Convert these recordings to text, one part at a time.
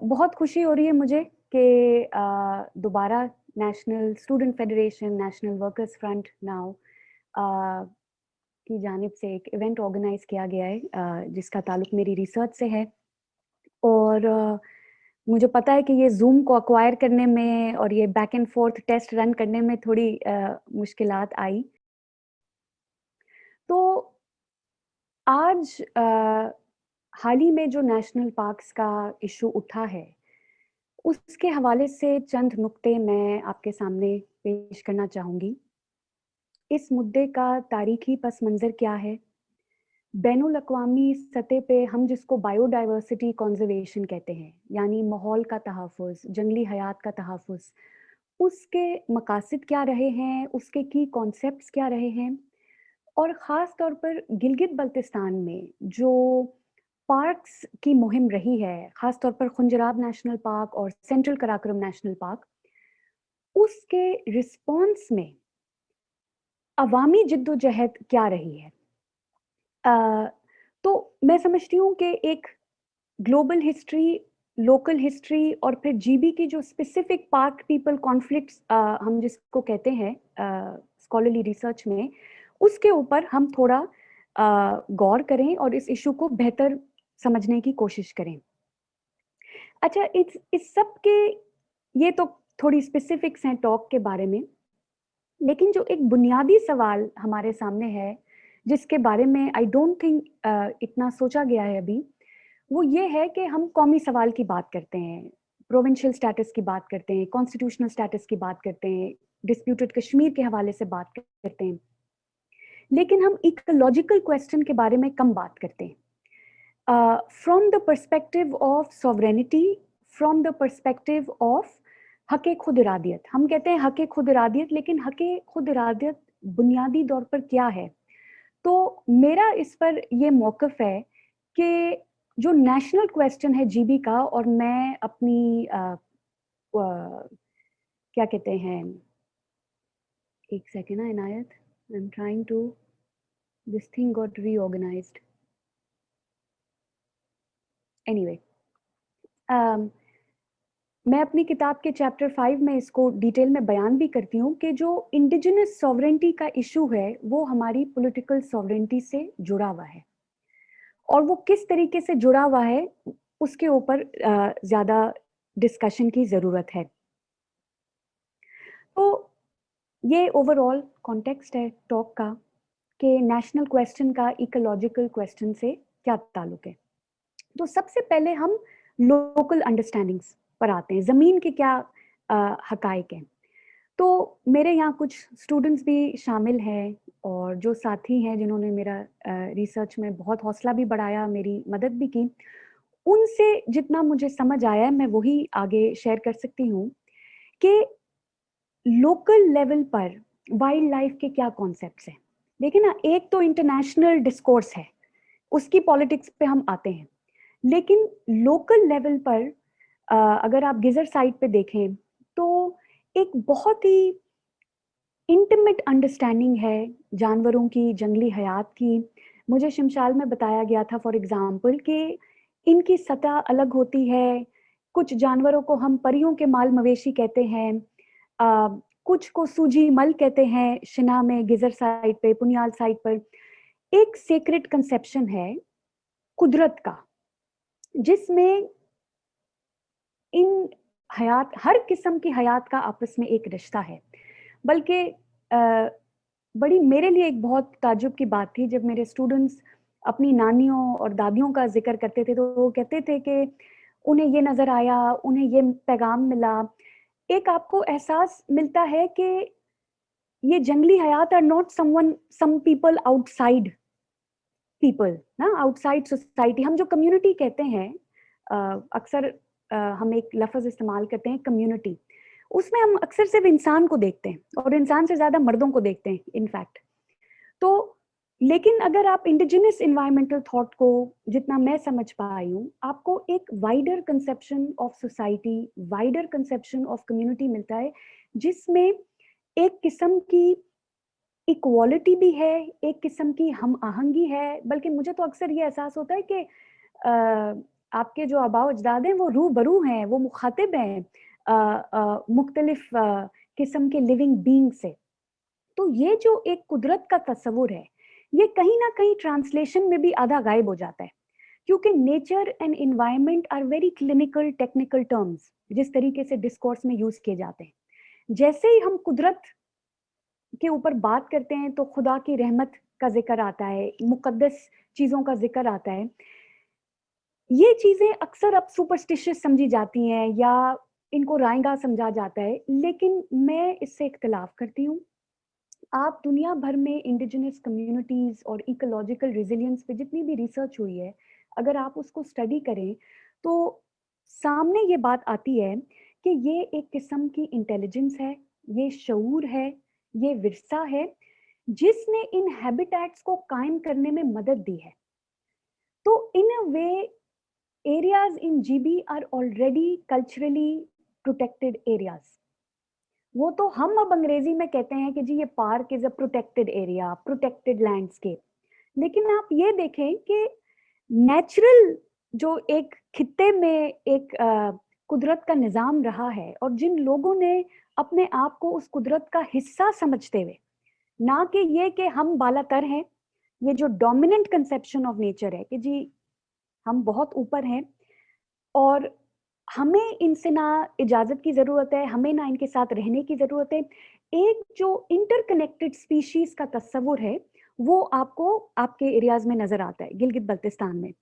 बहुत खुशी हो रही है मुझे कि दोबारा national student federation, national workers front now की जानिब से एक इवेंट ऑर्गेनाइज किया गया है जिसका ताल्लुक मेरी रिसर्च से है। और मुझे पता है कि ये ज़ूम को एक्वायर करने में और ये back and forth test run करने में थोड़ी मुश्किलात आई। तो आज हाल ही में जो नेशनल पार्क्स का इशू उठा है, उसके हवाले से चंद नुक्ते मैं आपके सामने पेश करना चाहूँगी। इस मुद्दे का तारीखी पस मंज़र क्या है? बैनुल अक़वामी सतह पे हम जिसको बायोडायवर्सिटी कंज़र्वेशन कहते हैं, यानी माहौल का तहफ़्फ़ुज़, जंगली हयात का तहफ़्फ़ुज़, उसके मकासद क्या रहे हैं, उसके की कॉन्सेप्ट्स क्या रहे हैं? और ख़ास तौर पर गिलगित-बल्तिस्तान में जो पार्क्स की मुहिम रही है, ख़ास तौर पर खुंजराब नेशनल पार्क और सेंट्रल कराकोरम नेशनल पार्क, उसके रिस्पॉन्स में अवामी जद्दोजहद क्या रही है? अ, तो मैं समझती हूँ कि एक ग्लोबल हिस्ट्री, लोकल हिस्ट्री और फिर जीबी की जो स्पेसिफिक पार्क पीपल कॉन्फ्लिक्ट्स हम जिसको कहते हैं स्कॉलरली रिसर्च में, उसके ऊपर हम थोड़ा गौर करें और इस इशू को बेहतर समझने की कोशिश करें। अच्छा, इस सब के ये तो थोड़ी स्पेसिफिक्स हैं टॉक के बारे में, लेकिन जो एक बुनियादी सवाल हमारे सामने है, जिसके बारे में आई डोंट थिंक इतना सोचा गया है अभी, वो ये है कि हम कौमी सवाल की बात करते हैं, प्रोविंशियल स्टेटस की बात करते हैं, कॉन्स्टिट्यूशनल स्टेटस की बात करते हैं, डिस्प्यूटेड कश्मीर के हवाले से बात करते हैं, लेकिन हम इकोलॉजिकल क्वेश्चन के बारे में कम बात करते हैं। From the perspective of sovereignty, from the perspective of हक़ खुद इरादियत। हम कहते हैं हक़ खुद इरादियत, लेकिन हक़ खुद इरादियत बुनियादी तौर पर क्या है? तो मेरा इस पर ये मौक़िफ़ है कि जो नेशनल क्वेश्चन है जीबी का, और मैं अपनी क्या कहते हैं, एक सेकंड ना Inayat, I am trying to, this thing got reorganised. Anyway, मैं अपनी किताब के चैप्टर 5 में इसको डिटेल में बयान भी करती हूँ कि जो इंडिजिनस सॉवरेनिटी का इशू है, वो हमारी पॉलिटिकल सॉवरेनिटी से जुड़ा हुआ है। और वो किस तरीके से जुड़ा हुआ है, उसके ऊपर ज़्यादा डिस्कशन की ज़रूरत है। तो ये ओवरऑल कॉन्टेक्स्ट है टॉक का कि नेशनल क्वेश्चन का इकोलॉजिकल क्वेश्चन से क्या ताल्लुक है। तो सबसे पहले हम लोकल अंडरस्टैंडिंग्स पर आते हैं, ज़मीन के क्या हकायक हैं। तो मेरे यहाँ कुछ स्टूडेंट्स भी शामिल हैं और जो साथी हैं जिन्होंने मेरा रिसर्च में बहुत हौसला भी बढ़ाया, मेरी मदद भी की। उनसे जितना मुझे समझ आया है, मैं वही आगे शेयर कर सकती हूँ कि लोकल लेवल पर वाइल्ड लाइफ के क्या कॉन्सेप्ट्स हैं। देखिए ना, एक तो इंटरनेशनल डिस्कोर्स है, उसकी पॉलिटिक्स पे हम आते हैं, लेकिन लोकल लेवल पर अगर आप गिज़र साइट पे देखें, तो एक बहुत ही इंटिमेट अंडरस्टैंडिंग है जानवरों की, जंगली हयात की। मुझे शमशाल में बताया गया था फॉर एग्ज़ाम्पल कि इनकी सतह अलग होती है, कुछ जानवरों को हम परियों के माल मवेशी कहते हैं, कुछ को सूजी मल कहते हैं, शिना में, गिज़र साइट पे, पुनियाल साइट पर। एक सेक्रेड कंसेप्शन है कुदरत का, जिसमें इन हयात, हर किस्म की हयात का आपस में एक रिश्ता है। बल्कि बड़ी मेरे लिए एक बहुत ताज्जुब की बात थी जब मेरे स्टूडेंट्स अपनी नानियों और दादियों का ज़िक्र करते थे, तो वो कहते थे कि उन्हें ये नज़र आया, उन्हें ये पैगाम मिला। एक आपको एहसास मिलता है कि ये जंगली हयात are not some people outside people, ना आउटसाइड सोसाइटी। हम जो कम्युनिटी कहते हैं, अक्सर हम एक लफ्ज़ इस्तेमाल करते हैं कम्युनिटी, उसमें हम अक्सर सिर्फ इंसान को देखते हैं और इंसान से ज़्यादा मर्दों को देखते हैं इनफैक्ट। तो लेकिन अगर आप इंडिजिनस एनवायरमेंटल थॉट को, जितना मैं समझ पाई हूँ, आपको एक wider conception of society, wider conception of community मिलता है, जिसमें एक किस्म की इक्वालिटी भी है, एक किस्म की हम आहंगी है। बल्कि मुझे तो अक्सर ये एहसास होता है कि आपके जो आबाओ अजदाद हैं वो रूबरू हैं, वो मुखातिब हैं मुख्तलिफ किस्म के लिविंग बीइंग से। तो ये जो एक कुदरत का तस्वुर है, ये कहीं ना कहीं ट्रांसलेशन में भी आधा गायब हो जाता है, क्योंकि nature and environment are very clinical technical terms जिस तरीके से डिस्कोर्स में यूज किए जाते हैं। जैसे ही हम कुदरत के ऊपर बात करते हैं तो खुदा की रहमत का जिक्र आता है, मुकद्दस चीजों का जिक्र आता है। ये चीजें अक्सर अब सुपरस्टिशियस समझी जाती हैं या इनको रायगा समझा जाता है, लेकिन मैं इससे इख्तिलाफ करती हूँ। आप दुनिया भर में इंडिजिनस कम्युनिटीज और इकोलॉजिकल रेजिलियंस पे जितनी भी रिसर्च हुई है, अगर आप उसको स्टडी करें तो सामने ये बात आती है कि ये एक किस्म की इंटेलिजेंस है, ये शऊर है, ये विरसा है जिसने इन हैबिटेट्स को कायम करने में मदद दी है। तो in a way areas in GB are already culturally protected areas. वो तो हम अब अंग्रेजी में कहते हैं कि जी ये park is a protected area, protected landscape. लेकिन आप ये देखें कि नेचुरल जो एक खित्ते में एक कुदरत का निज़ाम रहा है, और जिन लोगों ने अपने आप को उस कुदरत का हिस्सा समझते हुए, ना कि ये कि हम बालातर हैं, ये जो डोमिनेंट कंसेप्शन ऑफ नेचर है कि जी हम बहुत ऊपर हैं और हमें इनसे ना इजाजत की जरूरत है, हमें ना इनके साथ रहने की जरूरत है। एक जो इंटरकनेक्टेड स्पीशीज का तस्वुर है वो आपको आपके एरियाज में नजर आता है, गिलगित बल्तिस्तान में।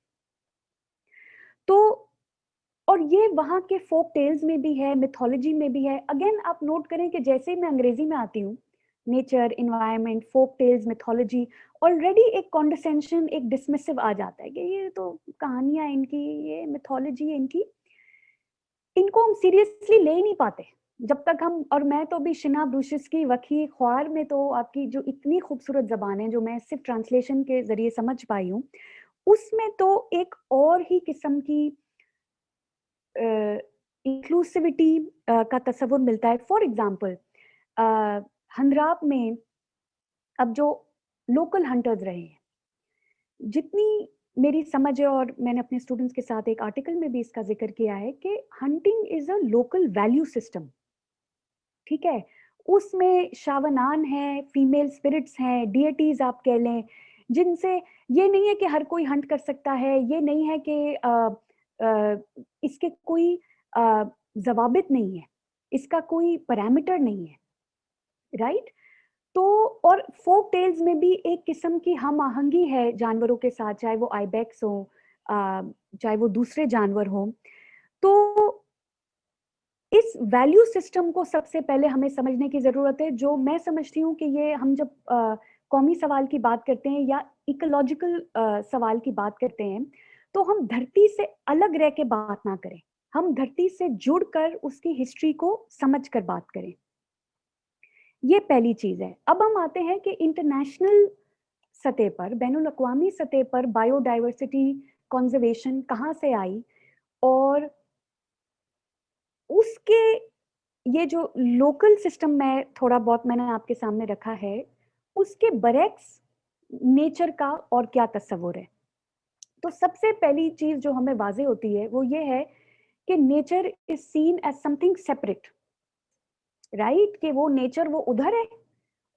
तो और ये वहाँ के फोक टेल्स में भी है, मिथोलॉजी में भी है। अगेन आप नोट करें कि जैसे ही मैं अंग्रेजी में आती हूँ, nature, environment, folk tales, mythology, already एक कॉन्डसेंशन, एक डिसमिसिव आ जाता है कि ये तो कहानियां इनकी, ये मिथोलॉजी है इनकी, इनको हम सीरियसली ले ही नहीं पाते जब तक हम। और मैं तो भी शिना ब्रूशिस की वकी ख्वार में तो आपकी जो इतनी खूबसूरत जबान है जो मैं सिर्फ ट्रांसलेशन के जरिए समझ पाई हूँ, उसमें तो एक और ही किस्म की इंक्लूसिविटी का तस्वुर मिलता है। फॉर एग्जाम्पल हंद्राप में अब जो लोकल हंटर्स रहे हैं, जितनी मेरी समझ है, और मैंने अपने स्टूडेंट्स के साथ एक आर्टिकल में भी इसका जिक्र किया है कि hunting is a local value system. ठीक है, उसमें शावनान है, फीमेल स्पिरिट्स हैं, डिएटीज आप कह लें, जिनसे ये नहीं है कि हर कोई हंट कर सकता है, ये नहीं है कि इसके कोई जवाबित नहीं है, इसका कोई पैरामीटर नहीं है, राइट। तो और फोक टेल्स में भी एक किस्म की हम आहंगी है जानवरों के साथ, चाहे वो आइबेक्स हो, चाहे वो दूसरे जानवर हो। तो इस वैल्यू सिस्टम को सबसे पहले हमें समझने की जरूरत है। जो मैं समझती हूँ कि ये हम जब कौमी सवाल की बात करते हैं या इकोलॉजिकल सवाल की बात करते हैं, तो हम धरती से अलग रह के बात ना करें, हम धरती से जुड़कर उसकी हिस्ट्री को समझ कर बात करें। ये पहली चीज है। अब हम आते हैं कि इंटरनेशनल सतह पर, बैनुल अक़वामी सतह पर बायोडाइवर्सिटी कंजर्वेशन कहाँ से आई, और उसके ये जो लोकल सिस्टम में थोड़ा बहुत मैंने आपके सामने रखा है, उसके बरैक्स नेचर का और क्या तस्वुर है। तो सबसे पहली चीज जो हमें वाजे होती है वो ये है कि nature is seen as something separate, right, कि वो नेचर वो उधर है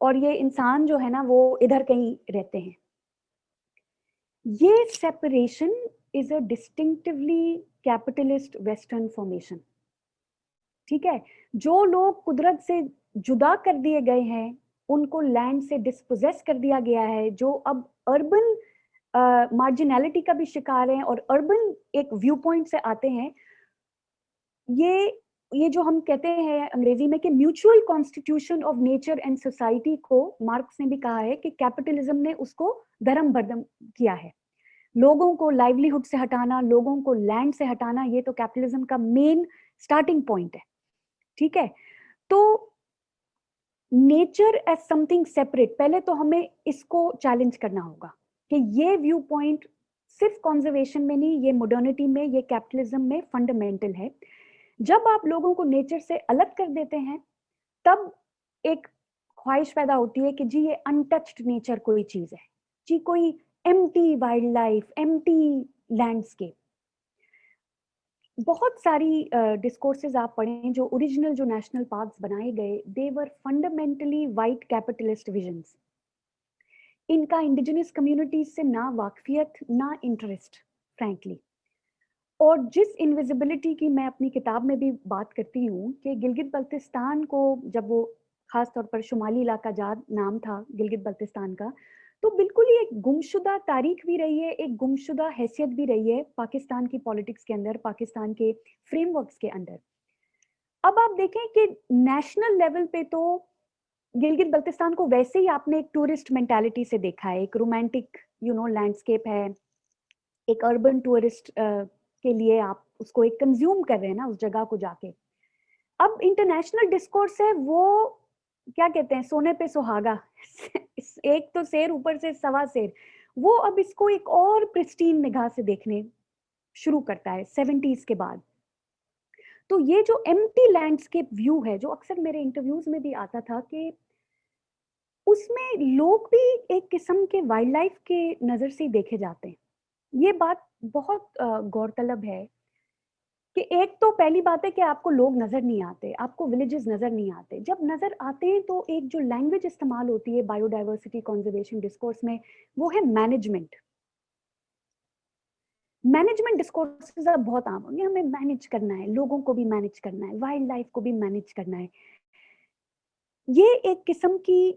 और ये इंसान जो है ना वो इधर कहीं रहते हैं। ये separation is a distinctively capitalist western formation. ठीक है, जो लोग कुदरत से जुदा कर दिए गए हैं, उनको लैंड से डिस्पोजेस कर दिया गया है, जो अब अर्बन मार्जिनैलिटी का भी शिकार हैं और अर्बन एक व्यू पॉइंट से आते हैं। ये जो हम कहते हैं अंग्रेजी में कि mutual constitution of nature and society को मार्क्स ने भी कहा है कि कैपिटलिज्म ने उसको धर्म बर्दम किया है। लोगों को लाइवलीहुड से हटाना, लोगों को लैंड से हटाना, ये तो कैपिटलिज्म का मेन स्टार्टिंग पॉइंट है। ठीक है, तो नेचर एज समथिंग सेपरेट, पहले तो हमें इसको चैलेंज करना होगा कि ये व्यू पॉइंट सिर्फ कंजर्वेशन में नहीं, ये मॉडर्निटी में, ये कैपिटलिज्म में फंडामेंटल है। जब आप लोगों को नेचर से अलग कर देते हैं, तब एक ख्वाहिश पैदा होती है कि जी ये अनटच्ड नेचर कोई चीज है, जी कोई empty wild life, empty landscape. बहुत सारी डिस्कोर्सेज आप पढ़ें जो ओरिजिनल जो नेशनल पार्क्स बनाए गए, दे वर फंडामेंटली वाइट कैपिटलिस्ट विजन्स। इनका इंडिजिनस कम्युनिटीज से ना वाकफियत ना इंटरेस्ट फ्रैंकली। और जिस इनविजिबिलिटी की मैं अपनी किताब में भी बात करती हूँ कि गिलगित बल्तिस्तान को, जब वो खास तौर पर शुमाली इलाका जात नाम था गिलगित बल्तिस्तान का, तो बिल्कुल ही एक गुमशुदा तारीख भी रही है, एक गुमशुदा हैसियत भी रही है पाकिस्तान की पॉलिटिक्स के अंदर, पाकिस्तान के फ्रेमवर्क्स के अंदर। अब आप देखें कि नेशनल लेवल पे तो गिलगित बल्तिस्तान को वैसे ही आपने एक टूरिस्ट मेंटालिटी से देखा है, एक रोमांटिक लैंडस्केप है, एक अर्बन टूरिस्ट के लिए आप उसको एक कंज्यूम कर रहे हैं ना उस जगह को जाके। अब इंटरनेशनल डिस्कोर्स है वो, क्या कहते हैं, सोने पे सुहागा एक तो शेर ऊपर से सवा शेर, वो अब इसको एक और प्रिस्टीन निगाह से देखने शुरू करता है 70s के बाद। तो ये जो एम्प्टी लैंडस्केप व्यू है, जो अक्सर मेरे इंटरव्यूज में भी आता था, कि उसमें लोग भी एक किस्म के वाइल्ड लाइफ के नजर से ही देखे जाते हैं। ये बात बहुत गौरतलब है कि एक तो पहली बात है कि आपको लोग नजर नहीं आते, आपको विलेजेस नजर नहीं आते। जब नजर आते हैं तो एक जो लैंग्वेज इस्तेमाल होती है बायोडाइवर्सिटी कंजर्वेशन डिस्कोर्स में, वो है मैनेजमेंट। मैनेजमेंट डिस्कोर्सेज अब बहुत आम हो गए, हमें मैनेज करना है, लोगों को भी मैनेज करना है, वाइल्ड लाइफ को भी मैनेज करना है। ये एक किस्म की,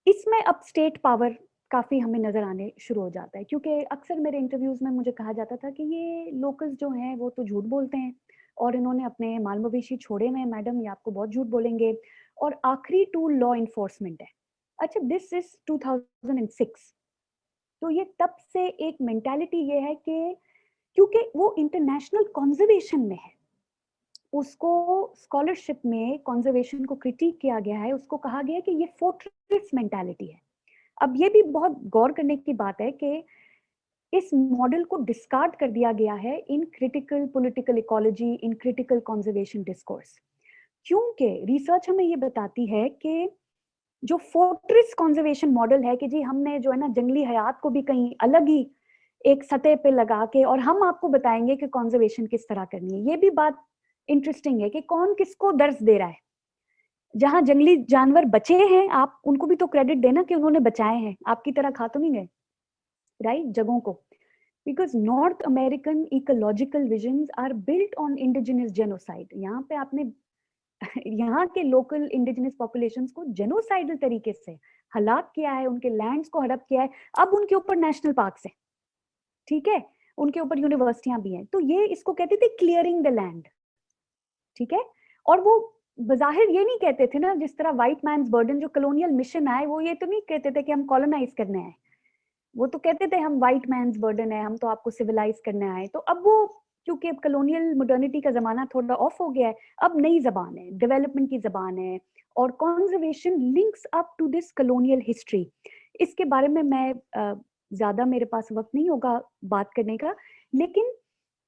इसमें अब स्टेट पावर काफ़ी हमें नज़र आने शुरू हो जाता है, क्योंकि अक्सर मेरे इंटरव्यूज़ में मुझे कहा जाता था कि ये लोकल्स जो हैं वो तो झूठ बोलते हैं, और इन्होंने अपने माल मवेशी छोड़े हुए हैं मैडम, ये आपको बहुत झूठ बोलेंगे, और आखिरी टूल लॉ इन्फोर्समेंट है। अच्छा, दिस इज 2006। तो ये तब से एक मेंटालिटी ये है कि क्योंकि वो इंटरनेशनल कंजर्वेशन में है, उसको स्कॉलरशिप में कंजर्वेशन को क्रिटिक किया गया है, उसको कहा गया है कि ये फोर्ट्रेस मेंटालिटी है। अब ये भी बहुत गौर करने की बात है कि इस मॉडल को डिस्कार्ड कर दिया गया है in critical political ecology, in critical conservation discourse, क्योंकि रिसर्च हमें ये बताती है कि जो फोर्ट्रेस कंजर्वेशन मॉडल है कि जी हमने जो है ना जंगली हयात को भी कहीं अलग ही एक सतह पे लगा के, और हम आपको बताएंगे कि कंजर्वेशन किस तरह करनी है। ये भी बात इंटरेस्टिंग है कि कौन किसको दर्ज दे रहा है। जहां जंगली जानवर बचे हैं, आप उनको भी तो क्रेडिट देना कि उन्होंने बचाए हैं, आपकी तरह खा तो नहीं गए, राइट, जगहों को। Because North American ecological visions are built on indigenous genocide. यहाँ पे आपने यहाँ के लोकल इंडिजिनस पॉपुलेशंस को जेनोसाइडल तरीके से हलाक किया है, उनके लैंड्स को हड़प किया है। अब उनके ऊपर नेशनल पार्क्स है, ठीक है, उनके ऊपर यूनिवर्सिटियां भी हैं, तो ये इसको कहते थे क्लियरिंग द लैंड, ठीक है। और वो बज़ाहिर ये नहीं कहते थे ना, जिस तरह व्हाइट मैन्स बर्डन जो कॉलोनियल मिशन आए, वो ये तो नहीं कहते थे कि हम कॉलोनाइज करने आए, वो तो कहते थे हम व्हाइट मैन्स बर्डन है, हम तो आपको सिविलाइज करने आए। तो अब वो, क्योंकि अब कॉलोनियल मॉडर्निटी का जमाना थोड़ा ऑफ हो गया है, अब नई जबान है, डेवलपमेंट की जबान है, और conservation links up to this colonial history. इसके बारे में मैं ज्यादा, मेरे पास वक्त नहीं होगा बात करने का, लेकिन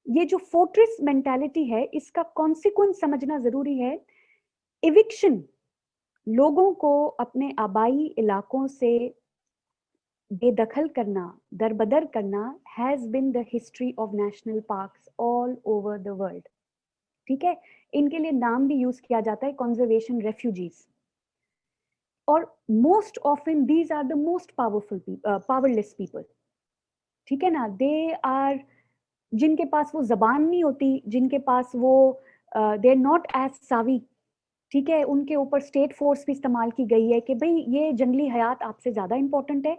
ये जो फोर्ट्रेस मेंटालिटी है, इसका कॉन्सिक्वेंस समझना जरूरी है। इविक्शन, लोगों को अपने आबाई इलाकों से बेदखल करना, दरबदर करना, has been the history of national parks all over the world, ठीक है। इनके लिए नाम भी यूज किया जाता है कंजर्वेशन रेफ्यूजीज, और most often these are the most powerful powerless people, ठीक है ना। दे आर, जिनके पास वो जबान नहीं होती, जिनके पास वो दे आर नॉट एज सावी, ठीक है, उनके ऊपर स्टेट फोर्स भी इस्तेमाल की गई है कि भाई ये जंगली हयात आपसे ज्यादा इंपॉर्टेंट है।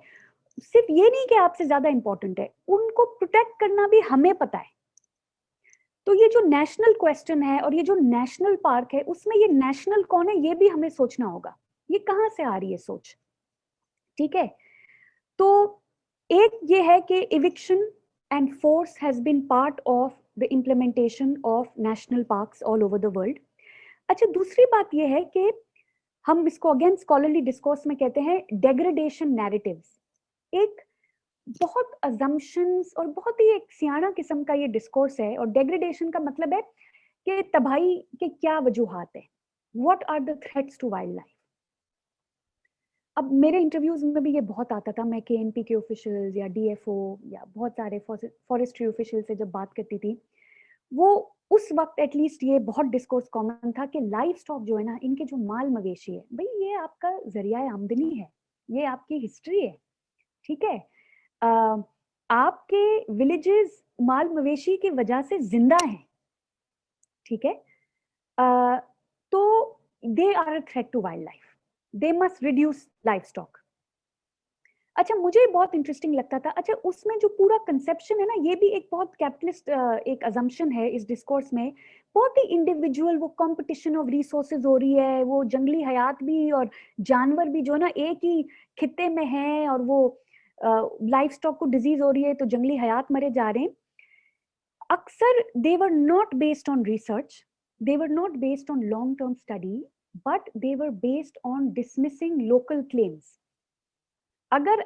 सिर्फ ये नहीं कि आपसे ज्यादा इंपॉर्टेंट है, उनको प्रोटेक्ट करना भी हमें पता है। तो ये जो नेशनल क्वेश्चन है और ये जो नेशनल पार्क है, उसमें ये नेशनल कौन है ये भी हमें सोचना होगा, ये कहाँ से आ रही है सोच, ठीक है। तो एक ये है कि eviction and force has been part of the implementation of national parks all over the world. अच्छा, दूसरी बात ये है कि हम इसको अगेन स्कॉलरली डिस्कोर्स में कहते हैं डेग्रेडेशन नैरेटिव्स। एक बहुत अजम्पशंस और बहुत ही एक सियाना किस्म का ये डिस्कोर्स है, और डेग्रेडेशन का मतलब है कि तबाही के क्या वजूहात है, what are the threats to wildlife. अब मेरे इंटरव्यूज में भी ये बहुत आता था, मैं केएनपी के ऑफिशियल्स या डीएफओ या बहुत सारे फॉरेस्ट्री ऑफिशियल से जब बात करती थी, वो उस वक्त एटलीस्ट ये बहुत डिस्कोर्स कॉमन था कि लाइफ स्टॉक जो है ना, इनके जो माल मवेशी है, भाई ये आपका जरिया आमदनी है, ये आपकी हिस्ट्री है, ठीक है। अ, आपके विलेजेस माल मवेशी की वजह से जिंदा हैं, ठीक है। अ, तो they are uh threat to wildlife, they must reduce livestock. अच्छा, मुझे बहुत इंटरेस्टिंग लगता था, अच्छा उसमें जो पूरा कंसेप्शन है ना, ये भी एक बहुत कैपिटलिस्ट एक अजम्पशन है इस डिस्कोर्स में, बहुत ही इंडिविजुअल, वो कंपटीशन ऑफ रिसोर्सेज हो रही है, वो जंगली हयात भी और जानवर भी जो ना एक ही खित्ते में हैं, और वो लाइफ स्टॉक को डिजीज हो रही है तो जंगली हयात मरे जा रहे हैं। अक्सर they were not based on research, they were not based on long term study, but they were based on dismissing local claims। अगर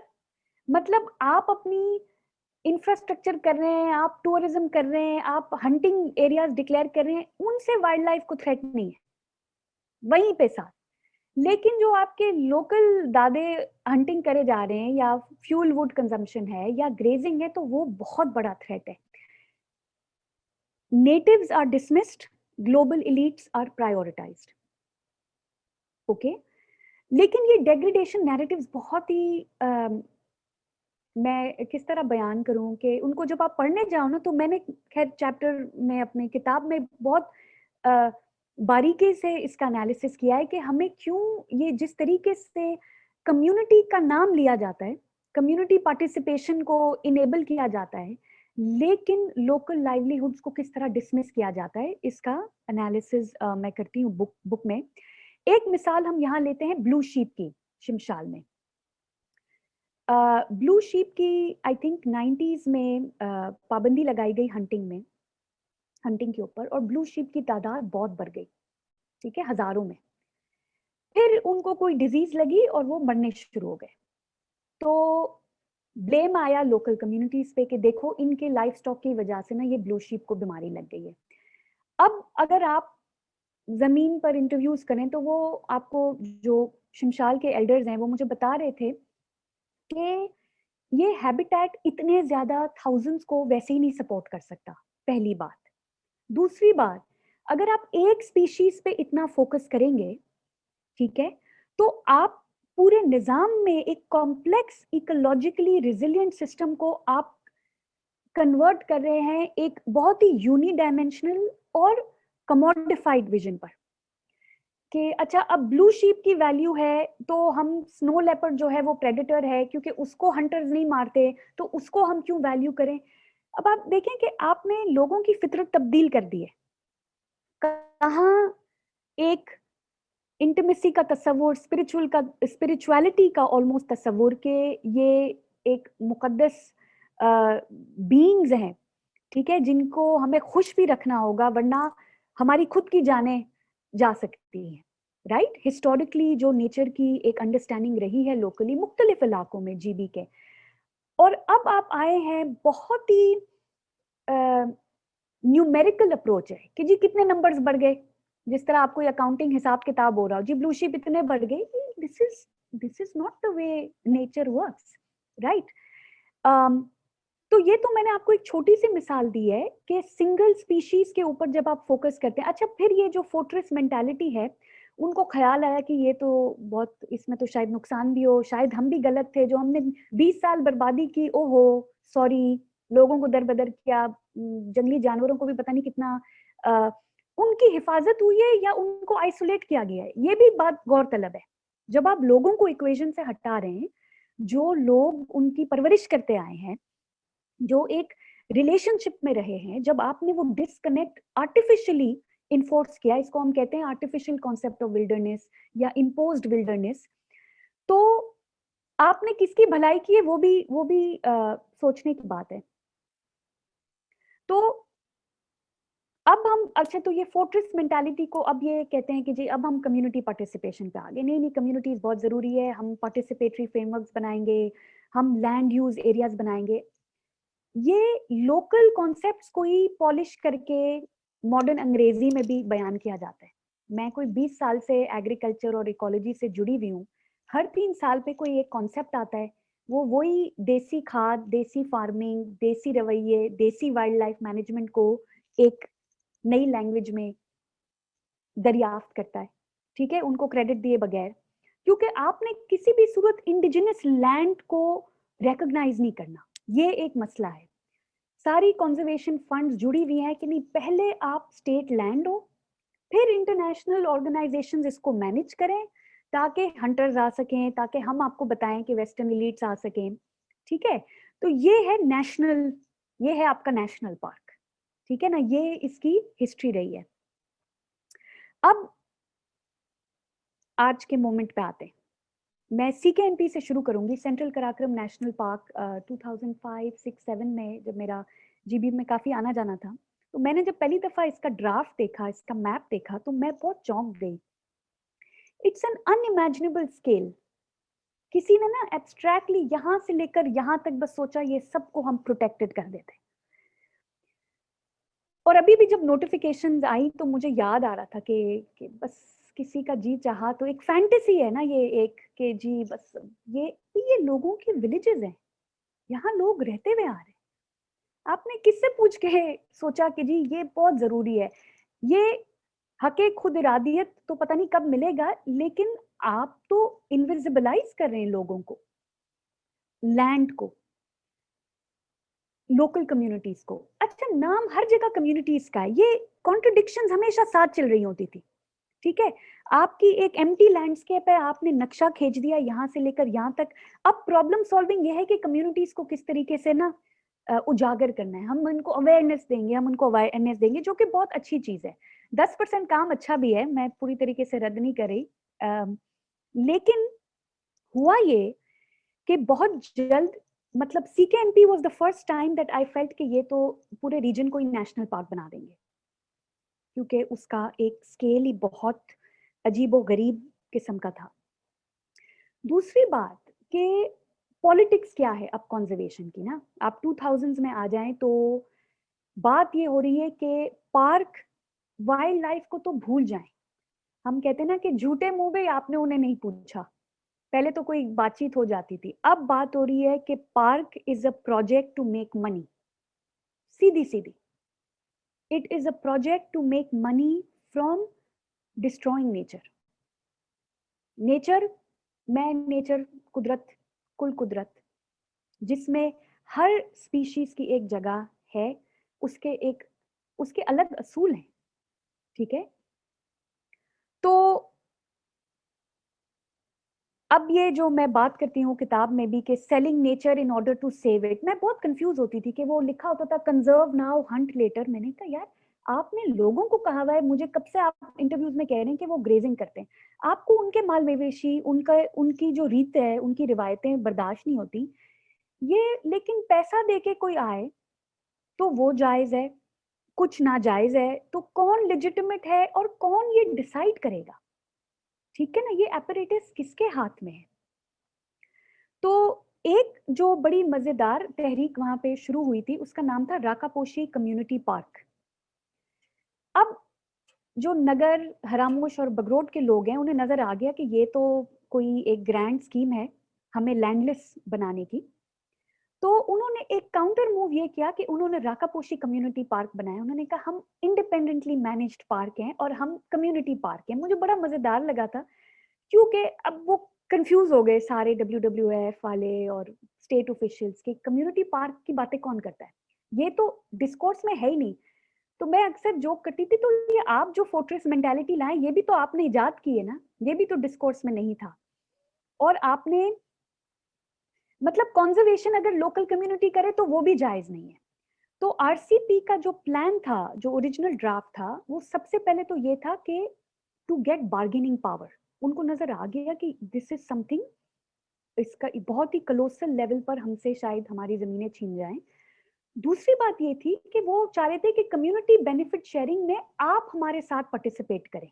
मतलब आप अपनी इंफ्रास्ट्रक्चर कर रहे हैं, आप टूरिज्म कर रहे हैं, आप हंटिंग एरियाज डिक्लेयर कर रहे हैं, उनसे वाइल्ड लाइफ को थ्रेट नहीं है, वहीं पे साथ। लेकिन जो आपके लोकल दादे हंटिंग करे जा रहे हैं, या फ्यूल वुड कंजम्पशन है, या ग्रेजिंग है, तो वो बहुत बड़ा थ्रेट है। Natives are dismissed, global elites are prioritized, okay. लेकिन ये डेग्रेडेशन नैरेटिव्स बहुत ही मैं किस तरह बयान करूं कि उनको जब आप पढ़ने जाओ ना, तो मैंने खैर चैप्टर में अपनी किताब में बहुत अ, बारीकी से इसका एनालिसिस किया है कि हमें क्यों ये जिस तरीके से कम्युनिटी का नाम लिया जाता है, कम्युनिटी पार्टिसिपेशन को इनेबल किया जाता है, लेकिन लोकल लाइवलीहुड्स को किस तरह डिसमिस किया जाता है, इसका एनालिसिस मैं करती हूँ बुक में। एक मिसाल हम यहाँ लेते हैं ब्लू शीप की, शिमशाल में। ब्लू शीप की आई थिंक 90s में पाबंदी लगाई गई हंटिंग में, हंटिंग के ऊपर, और ब्लू शीप की तादाद बहुत बढ़ गई, ठीक है, हजारों में। फिर उनको कोई डिजीज लगी और वो मरने शुरू हो गए। तो ब्लेम आया लोकल कम्युनिटीज पे कि देखो इनके लाइफ स्टॉक की वजह से ना ये ब्लू शीप को बीमारी लग गई है। अब अगर आप जमीन पर इंटरव्यूज करें तो वो आपको, जो शिमशाल के एल्डर्स हैं, वो मुझे बता रहे थे कि ये हैबिटेट इतने ज्यादा थाउजेंड्स को वैसे ही नहीं सपोर्ट कर सकता, पहली बात। दूसरी बात, अगर आप एक स्पीशीज पे इतना फोकस करेंगे, ठीक है, तो आप पूरे निजाम में एक कॉम्प्लेक्स इकोलॉजिकली रिजिलियंट सिस्टम को आप कन्वर्ट कर रहे हैं एक बहुत ही यूनिडायमेंशनल और कमोडिफाइड विजन पर। कि अच्छा, अब ब्लू शीप की वैल्यू है तो हम स्नो लेपर्ड जो है वो प्रेडेटर है, क्योंकि उसको हंटर्स नहीं मारते, तो उसको हम क्यों वैल्यू करें। अब आप देखें कि आपने लोगों की फितरत तब्दील कर दी है। कहाँ एक इंटीमेसी का तस्वुर, स्पिरिचुअलिटी का ऑलमोस्ट तस्वुर के ये एक मुकद्दस बीइंग्स हैं, ठीक है, जिनको हमें खुश भी रखना होगा, वरना हमारी खुद की जानें जा सकती हैं, राइट। हिस्टोरिकली जो नेचर की एक अंडरस्टैंडिंग रही है लोकली मुख्तलिफ इलाकों में जीबी के, और अब आप आए हैं बहुत ही न्यूमेरिकल अप्रोच है कि जी कितने नंबर्स बढ़ गए, जिस तरह आपको अकाउंटिंग हिसाब किताब हो रहा हो, जी ब्लू शीप इतने बढ़ गए। This is not the way nature works, right. तो ये तो मैंने आपको एक छोटी सी मिसाल दी है कि सिंगल स्पीशीज के ऊपर जब आप फोकस करते हैं। अच्छा, फिर ये जो फोर्ट्रेस मेंटालिटी है, उनको ख्याल आया कि ये तो बहुत, इसमें तो शायद नुकसान भी हो, शायद हम भी गलत थे जो हमने 20 साल बर्बादी की, ओहो सॉरी, लोगों को दर बदर किया, जंगली जानवरों को भी पता नहीं कितना उनकी हिफाजत हुई है या उनको आइसोलेट किया गया है, ये भी बात गौरतलब है। जब आप लोगों को इक्वेशन से हटा रहे हैं, जो लोग उनकी परवरिश करते आए हैं, जो एक रिलेशनशिप में रहे हैं, जब आपने वो डिस्कनेक्ट आर्टिफिशियली इन्फोर्स किया, इसको हम कहते हैं आर्टिफिशियल कॉन्सेप्ट ऑफ विल्डरनेस या इम्पोज्ड विल्डरनेस, तो आपने किसकी भलाई की है वो भी सोचने की बात है। तो अब हम, अच्छा तो ये फोर्ट्रेस मेंटालिटी को अब ये कहते हैं कि जी अब हम कम्युनिटी पार्टिसिपेशन पे आ गए। नहीं नहीं, कम्युनिटीज बहुत जरूरी है, हम पार्टिसिपेटरी फ्रेमवर्क्स बनाएंगे, हम लैंड यूज एरियाज बनाएंगे। ये लोकल कॉन्सेप्ट्स को ही पॉलिश करके मॉडर्न अंग्रेजी में भी बयान किया जाता है। मैं कोई 20 साल से एग्रीकल्चर और इकोलॉजी से जुड़ी हुई हूँ, हर 3 साल पे कोई एक कॉन्सेप्ट आता है, वो वही देसी खाद, देसी फार्मिंग, देसी रवैये, देसी वाइल्ड लाइफ मैनेजमेंट को एक नई लैंग्वेज में दरियाफ्त करता है, ठीक है, उनको क्रेडिट दिए बगैर, क्योंकि आपने किसी भी सूरत इंडिजिनस लैंड को रिकॉग्नाइज नहीं करना, ये एक मसला है। सारी कंजर्वेशन फंड्स जुड़ी हुई हैं कि नहीं, पहले आप स्टेट लैंड हो, फिर इंटरनेशनल ऑर्गेनाइजेशंस इसको मैनेज करें ताकि हंटर्स आ सकें, ताकि हम आपको बताएं कि वेस्टर्न एलीट्स आ सकें, ठीक है। तो ये है नेशनल, ये है आपका नेशनल पार्क, ठीक है ना, ये इसकी हिस्ट्री रही है। अब आज के मोमेंट पे आते हैं, मैं सीकेएमपी से शुरू करूंगी, सेंट्रल कराक्रम नेशनल पार्क। 2005, 6, 7 में जब मेरा जीबी में काफी आना जाना था, तो मैंने जब पहली दफा इसका ड्राफ्ट देखा, इसका मैप देखा, तो मैं बहुत चौंक गई। It's an unimaginable scale. किसी ने ना एब्स्ट्रैक्टली यहां से लेकर यहां तक बस सोचा ये सबको हम प्रोटेक्टेड कर देते। और अभी भी जब नोटिफिकेशंस आई तो मुझे याद आ रहा था कि बस किसी का जी चाहा, तो एक फैंटेसी है ना ये, एक के जी बस ये लोगों के विलेजेस हैं, यहाँ लोग रहते हुए आ रहे। आपने किससे पूछ के सोचा कि जी ये बहुत जरूरी है? ये हके खुद इरादियत तो पता नहीं कब मिलेगा, लेकिन आप तो इनविजिबलाइज कर रहे हैं लोगों को, लैंड को, लोकल कम्युनिटीज को। अच्छा, नाम हर जगह कम्युनिटीज का है, ये कॉन्ट्रडिक्शंस हमेशा साथ चल रही होती थी, ठीक है। आपकी एक एम्प्टी लैंडस्केप है, आपने नक्शा खींच दिया यहाँ से लेकर यहाँ तक। अब प्रॉब्लम सॉल्विंग ये है कि कम्युनिटीज को किस तरीके से ना उजागर करना है, हम उनको अवेयरनेस देंगे, हम उनको अवेयरनेस देंगे, जो कि बहुत अच्छी चीज है। 10% काम अच्छा भी है, मैं पूरी तरीके से रद्द नहीं कर रही, लेकिन हुआ ये कि बहुत जल्द, मतलब CKMP was the first time that I felt कि ये तो पूरे रीजन को ही नेशनल पार्क बना देंगे, क्योंकि उसका एक स्केल ही बहुत अजीबो गरीब किस्म का था। दूसरी बात कि पॉलिटिक्स क्या है अब कंजर्वेशन की ना, आप 2000s में आ जाएं तो बात ये हो रही है कि पार्क वाइल्ड लाइफ को तो भूल जाएं। हम कहते हैं ना कि झूठे मुंह पे आपने उन्हें नहीं पूछा, पहले तो कोई बातचीत हो जाती थी, अब बात हो रही है कि park is a project to make money, सीधी सीधी। It is a project to make money from destroying nature. Nature, मैं नेचर, कुदरत, कुल कुदरत, जिसमें हर स्पीशीज की एक जगह है, उसके एक, उसके अलग असूल हैं, ठीक है। तो अब ये जो मैं बात करती हूँ किताब में भी कि selling nature in order to save it, मैं बहुत कंफ्यूज होती थी कि वो लिखा होता था कंजर्व नाउ हंट लेटर। मैंने कहा यार, आपने लोगों को कहा हुआ है, मुझे कब से आप इंटरव्यूज में कह रहे हैं कि वो ग्रेजिंग करते हैं, आपको उनके माल मवेशी, उनका, उनकी जो रीत है, उनकी रिवायतें बर्दाश्त नहीं होती ये, लेकिन पैसा दे के कोई आए तो वो जायज है, कुछ नाजायज है, तो कौन लेजिटिमेट है और कौन ये डिसाइड करेगा, ठीक है ना, ये एपरेटस किसके हाथ में है। तो एक जो बड़ी मजेदार तहरीक वहां पे शुरू हुई थी, उसका नाम था राकापोशी कम्युनिटी पार्क। अब जो नगर, हरामोश और बगरोट के लोग हैं, उन्हें नजर आ गया कि ये तो कोई एक ग्रैंड स्कीम है हमें लैंडलेस बनाने की। तो उन्होंने एक काउंटर मूव ये किया कि उन्होंने राकापोशी कम्युनिटी पार्क बनाया। उन्होंने कहा हम इंडिपेंडेंटली मैनेज्ड पार्क हैं और हम कम्युनिटी पार्क हैं। मुझे बड़ा मजेदार लगा था, क्योंकि अब वो कंफ्यूज हो गए सारे WWF वाले और स्टेट ऑफिशियल्स के, कम्युनिटी पार्क की बातें कौन करता है, ये तो डिस्कोर्स में है ही नहीं। तो मैं अक्सर जोक करती थी, तो ये आप जो फोर्ट्रेस मेंटालिटी लाए, ये भी तो आपने इजाद की है ना, ये भी तो डिस्कोर्स में नहीं था। और आपने, मतलब कंजर्वेशन अगर लोकल कम्युनिटी करे तो वो भी जायज नहीं है। तो आरसीपी का जो प्लान था, जो ओरिजिनल ड्राफ्ट था, वो सबसे पहले तो ये था कि टू गेट बार्गेनिंग पावर। उनको नजर आ गया कि दिस इज समथिंग, इसका बहुत ही कलोसल लेवल पर हमसे शायद हमारी जमीनें छीन जाएं। दूसरी बात ये थी कि वो चाह रहे थे कि कम्युनिटी बेनिफिट शेयरिंग में आप हमारे साथ पार्टिसिपेट करें।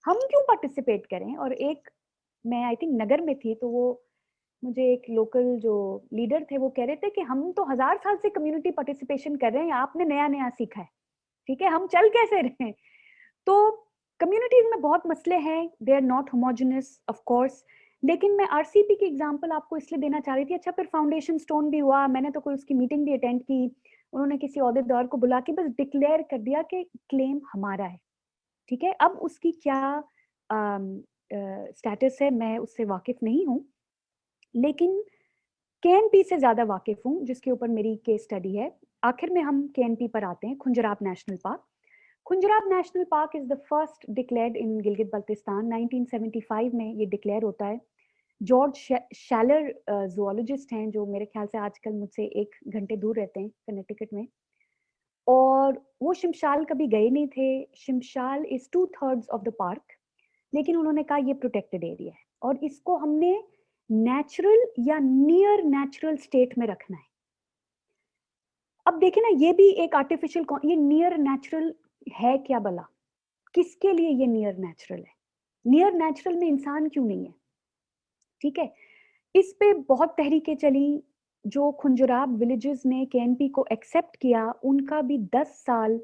हम क्यों पार्टिसिपेट करें? और एक, मैं आई थिंक नगर में थी, तो वो मुझे एक लोकल जो लीडर थे वो कह रहे थे कि हम तो 1000 साल से कम्युनिटी पार्टिसिपेशन कर रहे हैं, आपने नया नया सीखा है, ठीक है, हम चल कैसे रहे हैं। तो कम्युनिटीज में बहुत मसले हैं, they are not homogenous of course, लेकिन मैं आरसीपी की एग्जांपल आपको इसलिए देना चाह रही थी। अच्छा, फिर फाउंडेशन स्टोन भी हुआ, मैंने तो कोई उसकी मीटिंग भी अटेंड की, उन्होंने किसी ओहदेदार को बुला के बस डिक्लेयर कर दिया कि क्लेम हमारा है, ठीक है। अब उसकी क्या स्टेटस है मैं उससे वाकिफ नहीं हूँ, लेकिन केएनपी से ज्यादा वाकिफ हूँ जिसके ऊपर मेरी केस स्टडी है। आखिर में हम केएनपी पर आते हैं, Khunjerab national park. Khunjerab national park is the first declared इन गिलगित बल्तिस्तान। 1975 में ये डिक्लेयर होता है। जॉर्ज शैलर जूलॉजिस्ट हैं जो मेरे ख्याल से आजकल मुझसे 1 घंटे दूर रहते हैं कनेक्टिकट में, और वो शिमशाल कभी गए नहीं थे। शिमशाल इज 2/3 ऑफ द पार्क, लेकिन उन्होंने कहा ये प्रोटेक्टेड एरिया है और इसको हमने नेचुरल या नियर नेचुरल स्टेट में रखना है। अब देखें ना, ये भी एक आर्टिफिशियल, ये नियर नेचुरल है क्या भला? किसके लिए ये नियर नेचुरल है? नियर नेचुरल में इंसान क्यों नहीं है? ठीक है, इस पे बहुत तहरीकें चली। जो खुंजराब विलेजेस ने केएनपी को एक्सेप्ट किया, उनका भी 10 साल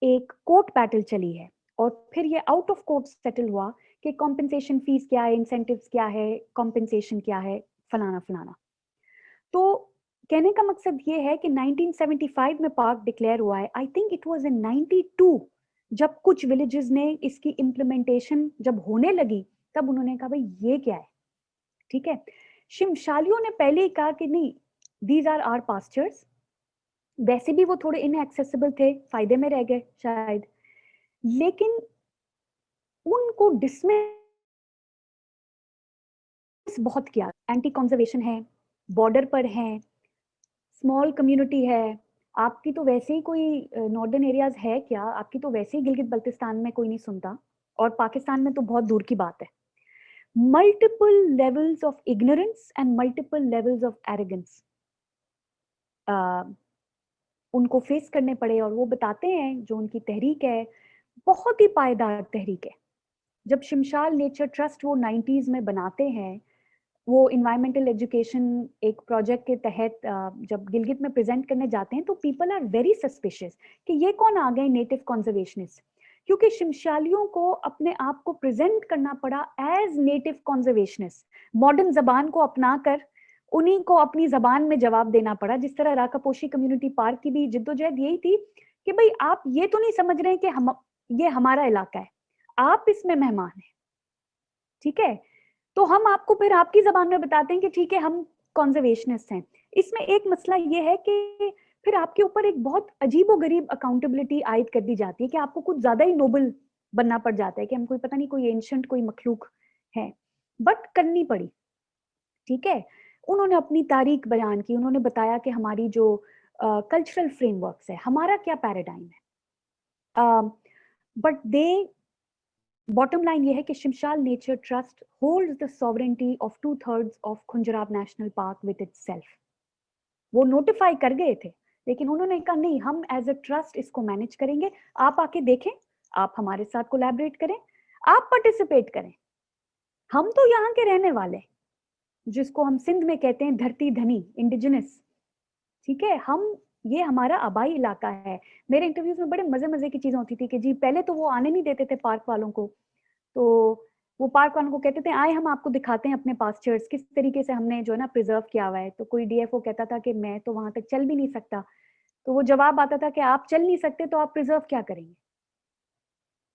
एक कोर्ट बैटल चली है और फिर ये आउट ऑफ कोर्ट सेटल हुआ कि कॉम्पेंसेशन फीस क्या है, इंसेंटिव्स क्या है, कॉम्पेंसेशन क्या है, फलाना फलाना। तो कहने का मकसद ये है कि 1975 में पार्क डिक्लेयर हुआ है। I think it was in 92 जब कुछ विलेजेस ने इसकी इम्प्लीमेंटेशन जब होने लगी, तब उन्होंने कहा भाई ये क्या है, ठीक है। शिमशालियों ने पहले ही कहा कि नहीं, दीज आर आवर पास्चर्स। वैसे भी वो थोड़े इनएक्सेसिबल थे, फायदे में रह गए शायद, लेकिन उनको डिसमिस बहुत किया। एंटी कंजर्वेशन है, बॉर्डर पर है, स्मॉल कम्युनिटी है। आपकी तो वैसे ही कोई नॉर्दर्न एरियाज है क्या? आपकी तो वैसे ही गिलगित बल्तिस्तान में कोई नहीं सुनता, और पाकिस्तान में तो बहुत दूर की बात है। Multiple levels of ignorance and multiple levels of arrogance उनको फेस करने पड़े, और वो बताते हैं जो उनकी तहरीक है बहुत ही पायदार तहरीक है। जब शिमशाल नेचर ट्रस्ट वो 90s में बनाते हैं, वो इन्वायरमेंटल एजुकेशन एक प्रोजेक्ट के तहत जब गिलगित में प्रेजेंट करने जाते हैं तो पीपल आर वेरी सस्पिशियस कि ये कौन आ गए नेटिव कॉन्जर्वेशनिस्ट, क्योंकि शिमशालियों को अपने आप को प्रेजेंट करना पड़ा एज नेटिव कॉन्जर्वेशनिस्ट। मॉडर्न जबान को अपनाकर उन्हीं को अपनी जबान में जवाब देना पड़ा। जिस तरह राकापोशी कम्युनिटी पार्क की भी जिद्दोजहद यही थी कि भाई आप ये तो नहीं समझ रहे कि ये हमारा इलाका है, आप इसमें मेहमान हैं, ठीक है। तो हम आपको फिर आपकी जबान में बताते हैं कि ठीक है हम कॉन्जर्वेशनिस्ट हैं। इसमें एक मसला ये है कि फिर आपके ऊपर एक बहुत अजीबोगरीब अकाउंटेबिलिटी आयद कर दी जाती है कि आपको कुछ ज्यादा ही नोबल बनना पड़ जाता है कि हम कोई पता नहीं कोई एंशिएंट कोई मखलूक है, बट करनी पड़ी, ठीक है। उन्होंने अपनी तारीख बयान की, उन्होंने बताया कि हमारी जो कल्चरल फ्रेमवर्क्स है, हमारा क्या पैराडाइम है, बट दे बॉटम लाइन ये है कि Shimshal nature trust holds the sovereignty of 2/3 of Khunjerab national park with itself. वो नोटिफाई कर गए थे, लेकिन उन्होंने कहा नहीं, हम एज अ ट्रस्ट इसको मैनेज करेंगे, आप आके देखें, आप हमारे साथ कोलैबोरेट करें, आप पार्टिसिपेट करें। हम तो यहाँ के रहने वाले, जिसको हम सिंध में कहते हैं धरती धनी, इंडिजिनस, ठीक है। हम, ये हमारा आबाई इलाका है। मेरे इंटरव्यूज में बड़े मजे मजे की चीजें होती थी कि जी पहले तो वो आने नहीं देते थे पार्क वालों को, तो वो पार्क वालों को कहते थे आए हम आपको दिखाते हैं अपने पास्चर्स किस तरीके से हमने जो है ना प्रिजर्व किया हुआ है। तो कोई डीएफओ कहता था कि मैं तो वहां तक चल भी नहीं सकता, तो वो जवाब आता था कि आप चल नहीं सकते तो आप प्रिजर्व क्या करेंगे,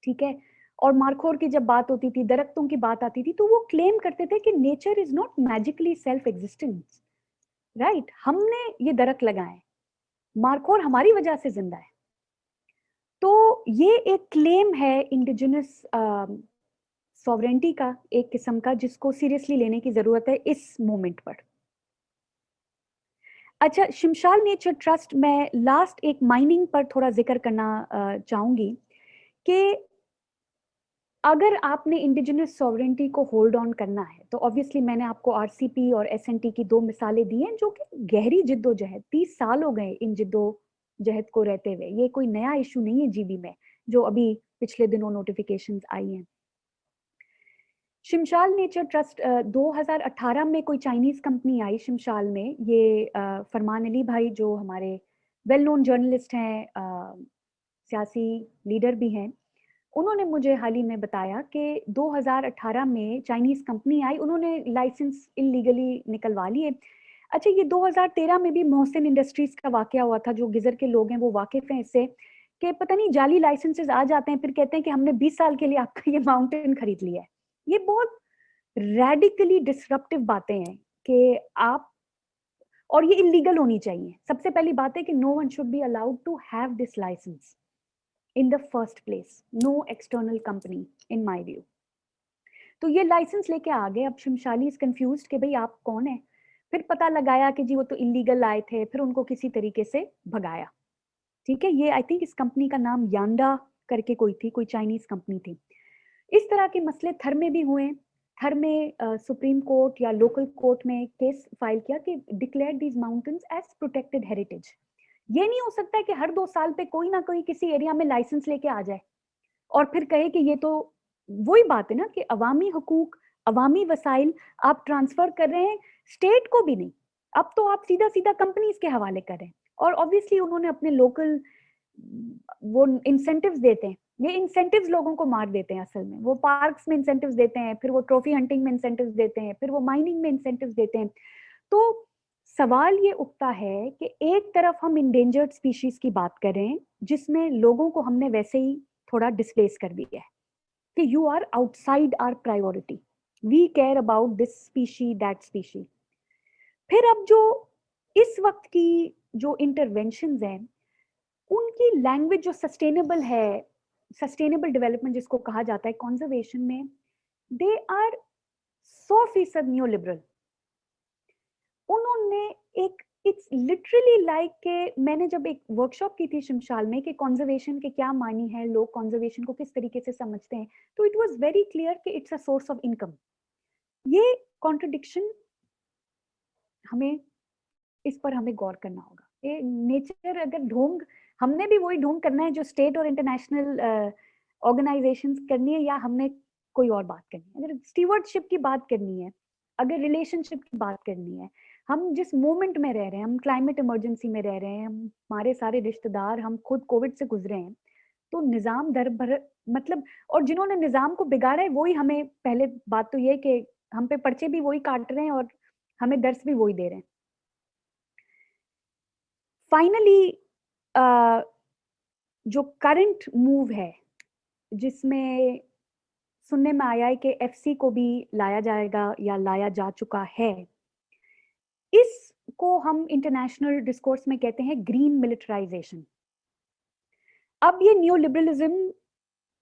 ठीक है। और मारखोर की जब बात होती थी, दरख्तों की बात आती थी, तो वो क्लेम करते थे कि nature is not magically self existence, right, हमने ये दरख्त लगाए, मारखोर हमारी वजह से जिंदा है। तो ये एक क्लेम है इंडिजिनस सॉवरेंटी का एक किस्म का, जिसको सीरियसली लेने की जरूरत है इस मोमेंट पर। अच्छा, शिमशाल नेचर ट्रस्ट, मैं लास्ट एक माइनिंग पर थोड़ा जिक्र करना चाहूंगी कि अगर आपने इंडिजिनस सॉवरेंटी को होल्ड ऑन करना है तो ऑब्वियसली मैंने आपको आरसीपी और एसएनटी की 2 मिसालें दी हैं जो कि गहरी जिद्दोजहद, 30 साल हो गए इन जिद्दोजहद को रहते हुए। ये कोई नया इशू नहीं है जीबी में जो अभी पिछले दिनों नोटिफिकेशंस आई हैं। शिमशाल नेचर ट्रस्ट 2018 में कोई चाइनीज कंपनी आई शिमशाल में, ये फरमान अली भाई जो हमारे वेल नोन जर्नलिस्ट हैं, सियासी लीडर भी हैं, उन्होंने मुझे हाल ही में बताया कि 2018 में चाइनीज कंपनी आई, उन्होंने लाइसेंस इलीगली निकलवा लिए। अच्छा, ये 2013 में भी मोहसिन इंडस्ट्रीज का वाकया हुआ था, जो गिजर के लोग हैं वो वाकिफ हैं इससे, कि पता नहीं जाली लाइसेंसेस आ जाते हैं, फिर कहते हैं कि हमने 20 साल के लिए आपका ये माउंटेन खरीद लिया है। ये बहुत रेडिकली डिसरप्टिव बातें हैं कि आप, और ये इलीगल होनी चाहिए। सबसे पहली बात है कि no one should be allowed to have this licence in the first place, no external company in my view. तो ये लाइसेंस लेके आ गए। अब शिमशाली इज कंफ्यूज्ड कि भाई आप कौन है। फिर पता लगाया कि जी वो तो इलीगल आए थे, फिर उनको किसी तरीके से भगाया। ठीक है, ये आई थिंक इस कंपनी का नाम यांडा करके कोई थी, कोई चाइनीज कंपनी थी। इस तरह के मसले थर में भी हुए। थर में सुप्रीम कोर्ट या लोकल कोर्ट में केस फाइल किया कि declare these mountains as protected heritage. ये नहीं हो सकता है कि हर 2 साल पे कोई ना कोई किसी एरिया में लाइसेंस लेके आ जाए और फिर कहे कि ये तो वही बात है ना कि अवामी हुकूक, अवामी वसाइल आप ट्रांसफर कर रहे हैं, स्टेट को भी नहीं। अब तो आप सीधा सीधा कंपनीज के हवाले करें। और ऑब्वियसली उन्होंने अपने लोकल वो इंसेंटिव्स देते हैं, ये इंसेंटिव्स लोगों को मार देते हैं। असल में वो पार्क्स में इंसेंटिव्स देते हैं, फिर वो ट्रॉफी हंटिंग में इंसेंटिव्स देते हैं, फिर वो माइनिंग में इंसेंटिव्स देते हैं। तो सवाल ये उठता है कि एक तरफ हम इंडेंजर्ड स्पीशीज की बात करें, जिसमें लोगों को हमने वैसे ही थोड़ा डिस्प्लेस कर दिया है कि you are outside our priority, we care about this species that species. फिर अब जो इस वक्त की जो इंटरवेंशंस हैं, उनकी लैंग्वेज जो सस्टेनेबल है, सस्टेनेबल डेवलपमेंट जिसको कहा जाता है कंजर्वेशन में, दे आर 100% न्यू लिबरल। उन्होंने एक, इट्स लिटरली लाइक के, मैंने जब एक वर्कशॉप की थी शिमशाल में कि कंजर्वेशन के क्या मानी है, लोग कंजर्वेशन को किस तरीके से समझते हैं, तो इट वाज वेरी क्लियर कि it's a source of income. ये कॉन्ट्रडिक्शन हमें, इस पर हमें गौर करना होगा। ये नेचर अगर ढोंग, हमने भी वही ढोंग करना है जो स्टेट और इंटरनेशनल ऑर्गेनाइजेशंस करनी है, या हमने कोई और बात करनी है। अगर स्टीवर्डशिप की बात करनी है, अगर रिलेशनशिप की बात करनी है, हम जिस मोमेंट में रह रहे हैं, हम क्लाइमेट इमरजेंसी में रह रहे हैं, हमारे सारे रिश्तेदार, हम खुद कोविड से गुजरे हैं, तो निजाम दर भर, मतलब, और जिन्होंने निजाम को बिगाड़ा है वही हमें, पहले बात तो ये कि हम पे पर्चे भी वही काट रहे हैं और हमें दर्स भी वही दे रहे हैं। फाइनली जो करंट मूव है, जिसमें सुनने में आया है कि एफसी को भी लाया जाएगा या लाया जा चुका है, इसको हम इंटरनेशनल डिस्कोर्स में कहते हैं ग्रीन मिलिटराइजेशन। अब ये न्यू लिबरलिज्म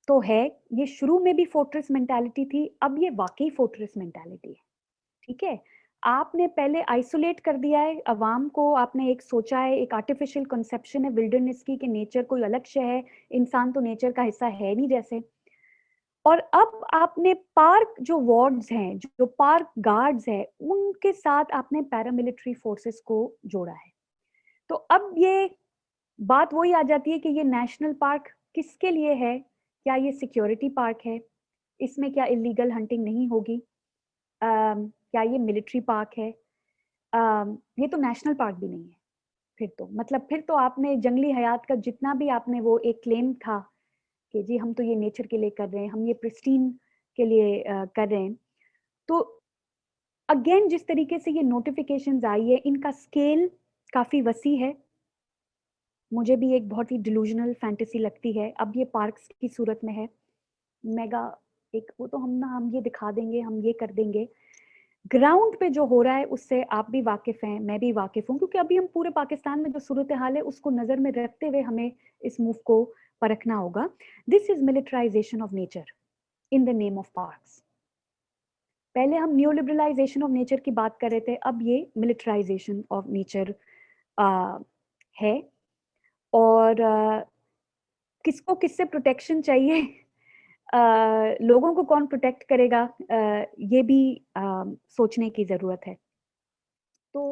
तो है, ये शुरू में भी फोर्ट्रेस मेंटालिटी थी, अब ये वाकई फोर्ट्रेस मेंटालिटी है। ठीक है, आपने पहले आइसोलेट कर दिया है अवाम को, आपने एक सोचा है, एक आर्टिफिशियल कंसेप्शन है विल्डरनेस की कि नेचर कोई अलग शय है, इंसान तो नेचर का हिस्सा है नहीं जैसे। और अब आपने पार्क जो वार्ड्स हैं, जो पार्क गार्ड्स हैं, उनके साथ आपने पैरामिलिट्री फोर्सेस को जोड़ा है। तो अब ये बात वही आ जाती है कि ये नेशनल पार्क किसके लिए है? क्या ये सिक्योरिटी पार्क है? इसमें क्या इलीगल हंटिंग नहीं होगी? क्या ये मिलिट्री पार्क है? ये तो नेशनल पार्क भी नहीं है। फिर तो मतलब, फिर तो आपने जंगली हयात का जितना भी आपने वो एक क्लेम था कि जी हम तो ये नेचर के लिए कर रहे हैं, हम ये प्रिस्टीन के लिए कर रहे हैं। तो अगेन जिस तरीके से ये नोटिफिकेशंस आई है, इनका स्केल काफी वसी है। मुझे भी एक बहुत ही डिलूजनल फैंटेसी लगती है। अब ये पार्क्स की सूरत में है, मेगा एक, वो तो हम ना, हम ये दिखा देंगे, हम ये कर देंगे। ग्राउंड पे जो हो रहा है उससे आप भी वाकिफ हैं, मैं भी वाकिफ हूँ, क्योंकि अभी हम पूरे पाकिस्तान में जो सूरत हाल है उसको नजर में रखते हुए हमें इस मूव को परखना होगा। This is militarisation of nature in the name of parks. पहले हम न्यू लिबरलाइजेशन ऑफ नेचर की बात कर रहे थे, अब ये मिलिटराइजेशन ऑफ नेचर है। और किसको किससे प्रोटेक्शन चाहिए, लोगों को कौन प्रोटेक्ट करेगा, ये भी सोचने की जरूरत है। तो